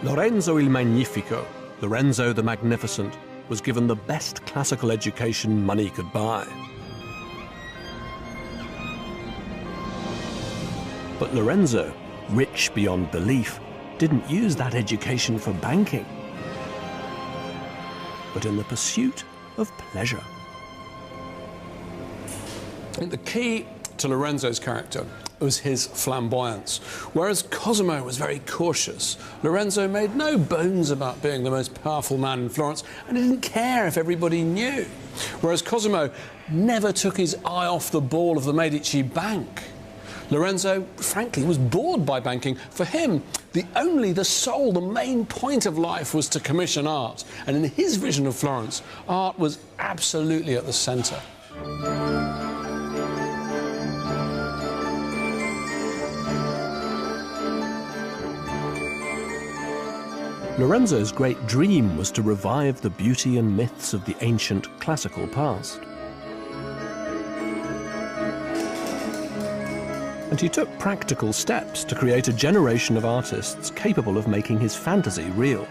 Lorenzo il Magnifico, Lorenzo the Magnificent, was given the best classical education money could buy. But Lorenzo, rich beyond belief, didn't use that education for banking, but in the pursuit of pleasure. I think the key to Lorenzo's character was his flamboyance. Whereas Cosimo was very cautious, Lorenzo made no bones about being the most powerful man in Florence, and he didn't care if everybody knew. Whereas Cosimo never took his eye off the ball of the Medici bank. Lorenzo, frankly, was bored by banking. For him, the main point of life was to commission art. And in his vision of Florence, art was absolutely at the centre. Lorenzo's great dream was to revive the beauty and myths of the ancient classical past. And he took practical steps to create a generation of artists capable of making his fantasy real.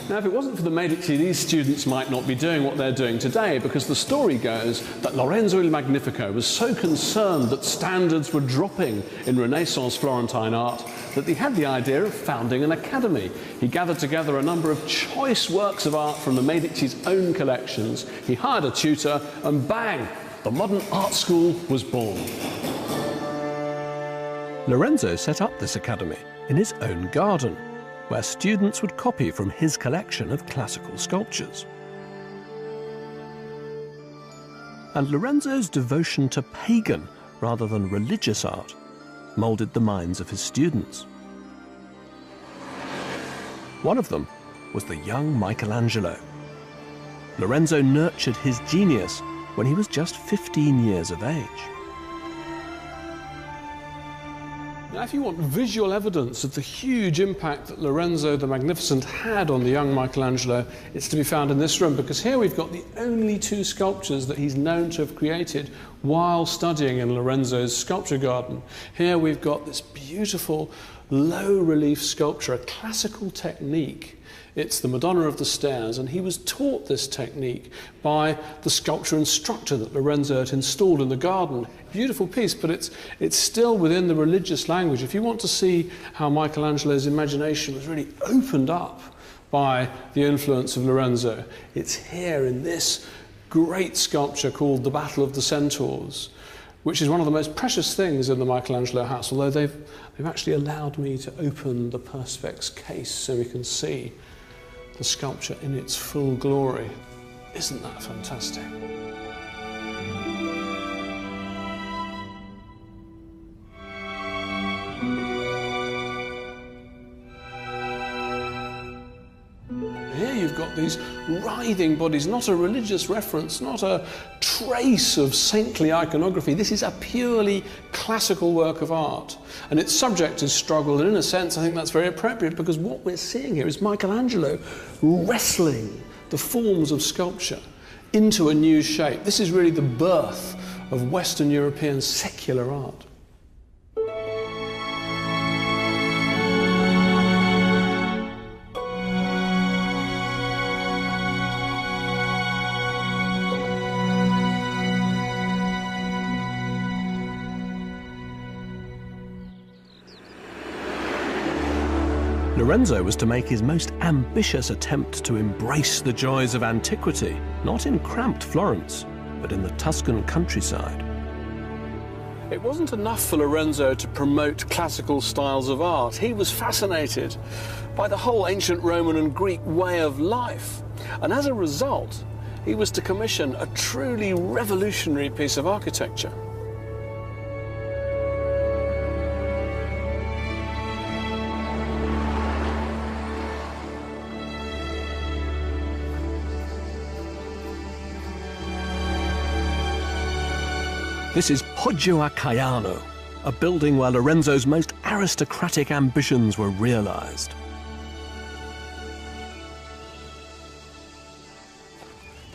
Now, if it wasn't for the Medici, these students might not be doing what they're doing today, because the story goes that Lorenzo il Magnifico was so concerned that standards were dropping in Renaissance Florentine art that he had the idea of founding an academy. He gathered together a number of choice works of art from the Medici's own collections. He hired a tutor, and bang, the modern art school was born. Lorenzo set up this academy in his own garden, where students would copy from his collection of classical sculptures. And Lorenzo's devotion to pagan rather than religious art moulded the minds of his students. One of them was the young Michelangelo. Lorenzo nurtured his genius when he was just 15 years of age. Now, if you want visual evidence of the huge impact that Lorenzo the Magnificent had on the young Michelangelo, it's to be found in this room, because here we've got the only two sculptures that he's known to have created while studying in Lorenzo's sculpture garden. Here we've got this beautiful low-relief sculpture, a classical technique. It's the Madonna of the Stairs, and he was taught this technique by the sculpture instructor that Lorenzo had installed in the garden. Beautiful piece, but it's still within the religious language. If you want to see how Michelangelo's imagination was really opened up by the influence of Lorenzo, it's here in this great sculpture called The Battle of the Centaurs, which is one of the most precious things in the Michelangelo house, although they've actually allowed me to open the Perspex case so we can see the sculpture in its full glory. Isn't that fantastic? Here you've got these writhing bodies, not a religious reference, not a trace of saintly iconography. This is a purely classical work of art. And its subject is struggle, and in a sense I think that's very appropriate, because what we're seeing here is Michelangelo wrestling the forms of sculpture into a new shape. This is really the birth of Western European secular art. Lorenzo was to make his most ambitious attempt to embrace the joys of antiquity, not in cramped Florence, but in the Tuscan countryside. It wasn't enough for Lorenzo to promote classical styles of art. He was fascinated by the whole ancient Roman and Greek way of life. And as a result, he was to commission a truly revolutionary piece of architecture. This is Poggio a Caiano, a building where Lorenzo's most aristocratic ambitions were realized.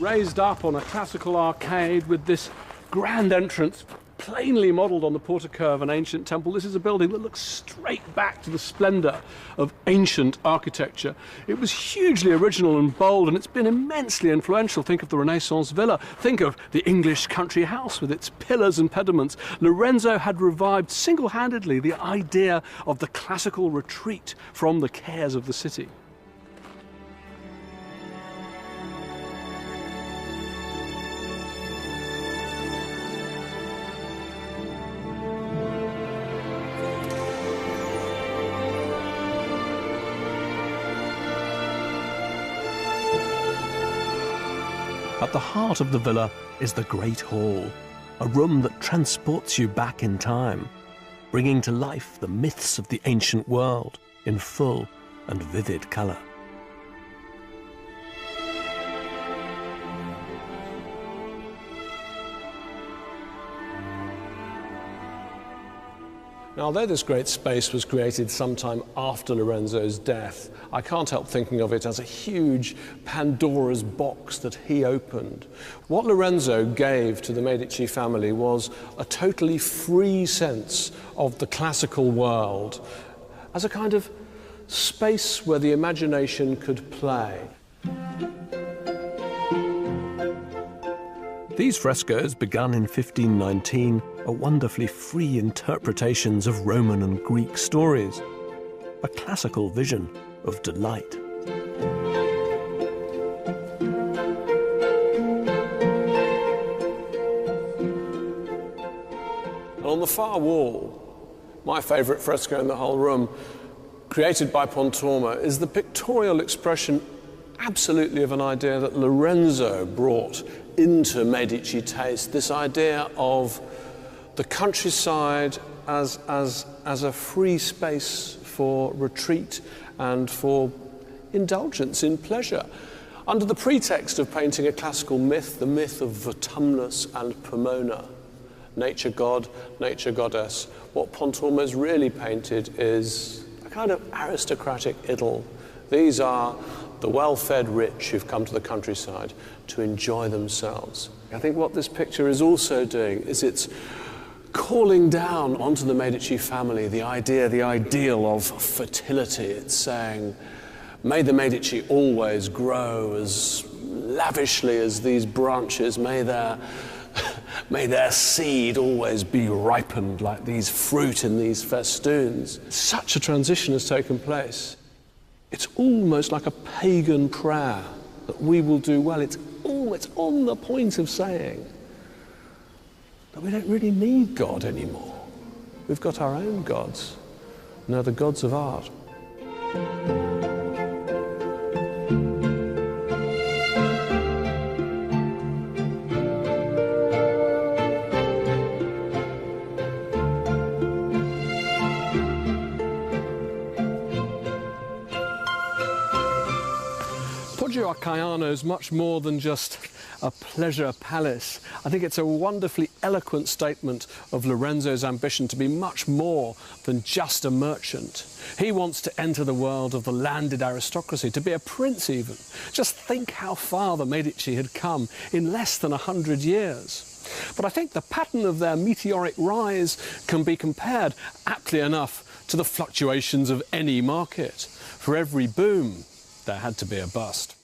raised up on a classical arcade with this grand entrance plainly modelled on the portico of an ancient temple. This is a building that looks straight back to the splendour of ancient architecture. It was hugely original and bold, and it's been immensely influential. Think of the Renaissance villa. Think of the English country house with its pillars and pediments. Lorenzo had revived single-handedly the idea of the classical retreat from the cares of the city. At the heart of the villa is the Great Hall, a room that transports you back in time, bringing to life the myths of the ancient world in full and vivid colour. Now, although this great space was created sometime after Lorenzo's death, I can't help thinking of it as a huge Pandora's box that he opened. What Lorenzo gave to the Medici family was a totally free sense of the classical world as a kind of space where the imagination could play. These frescoes, begun in 1519, are wonderfully free interpretations of Roman and Greek stories, a classical vision of delight. And on the far wall, my favourite fresco in the whole room, created by Pontormo, is the pictorial expression absolutely of an idea that Lorenzo brought into Medici taste, this idea of the countryside as a free space for retreat and for indulgence in pleasure. Under the pretext of painting a classical myth, the myth of Vertumnus and Pomona, nature god, nature goddess, what Pontormo's really painted is a kind of aristocratic idyll. These are the well-fed rich who've come to the countryside to enjoy themselves. I think what this picture is also doing is it's calling down onto the Medici family the idea, the ideal of fertility. It's saying, may the Medici always grow as lavishly as these branches, may their seed always be ripened like these fruit in these festoons. Such a transition has taken place. It's almost like a pagan prayer that we will do well. It's on the point of saying that we don't really need God anymore. We've got our own gods, and they're the gods of art. Poggio Acaiano is much more than just a pleasure palace. I think it's a wonderfully eloquent statement of Lorenzo's ambition to be much more than just a merchant. He wants to enter the world of the landed aristocracy, to be a prince even. Just think how far the Medici had come in less than 100 years. But I think the pattern of their meteoric rise can be compared, aptly enough, to the fluctuations of any market. For every boom, there had to be a bust.